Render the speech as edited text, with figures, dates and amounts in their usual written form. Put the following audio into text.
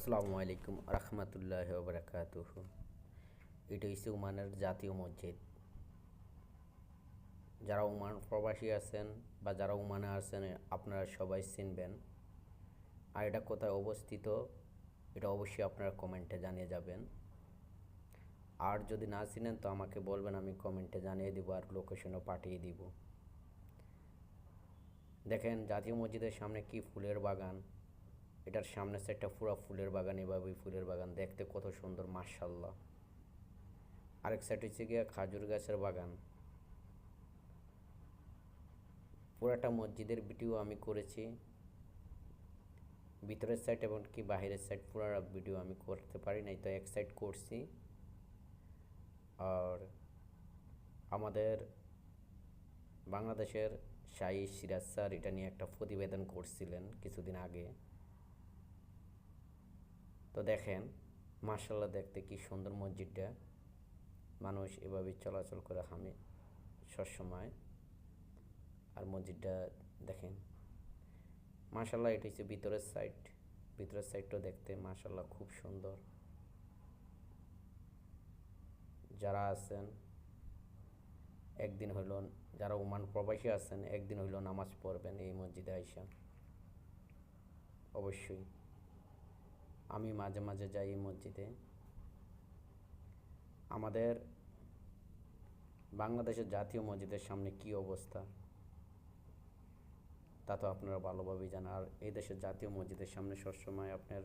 আসসালামু আলাইকুম রহমতুল্লাহ বারাকাতুহ। এটা হচ্ছে ওমানের জাতীয় মসজিদ। যারা ওমান প্রবাসী আছেন বা যারা ওমানে আছেন আপনারা সবাই চিনবেন। আর এটা কোথায় অবস্থিত এটা অবশ্যই আপনারা কমেন্টে জানিয়ে যাবেন। আর যদি না চিনেন তো আমাকে বলবেন, আমি কমেন্টে জানিয়ে দিব আর লোকেশনও পাঠিয়ে দিব। দেখেন জাতীয় মসজিদের সামনে কি ফুলের বাগান। এটার সামনে সাইডটা পুরো ফুলের বাগান, এভাবেই ফুলের বাগান দেখতে কত সুন্দর মাশাআল্লাহ। আরেক সাইড হচ্ছে গিয়ে খাজুর গাছের বাগান। পুরাটা মসজিদের ভিডিও আমি করেছি, ভিতরের সাইড এবং কি বাহিরের সাইড পুরো ভিডিও আমি করতে পারি নাই, তো এক সাইড করছি। আর আমাদের বাংলাদেশের শাহী সিরাজ স্যার এটা নিয়ে একটা প্রতিবেদন করছিলেন কিছুদিন আগে। তো দেখেন মাশাআল্লাহ দেখতে কি সুন্দর মসজিদটা, মানুষ এভাবে চলাচল করে হামে সবসময়। আর মসজিদটা দেখেন মাশাআল্লাহ, এটা হচ্ছে ভিতরের সাইড। ভিতরের সাইডটাও দেখতে মাশাআল্লাহ খুব সুন্দর। যারা আছেন একদিন হইল, যারা ওমান প্রবাসী আছেন একদিন হইল নামাজ পড়বেন এই মসজিদে আইসা অবশ্যই। আমি মাঝে মাঝে যাই এই মসজিদে। আমাদের বাংলাদেশের জাতীয় মসজিদের সামনে কি অবস্থা তা তো আপনারা ভালোভাবেই জানেন। আর এই দেশের জাতীয় মসজিদের সামনে সবসময় আপনার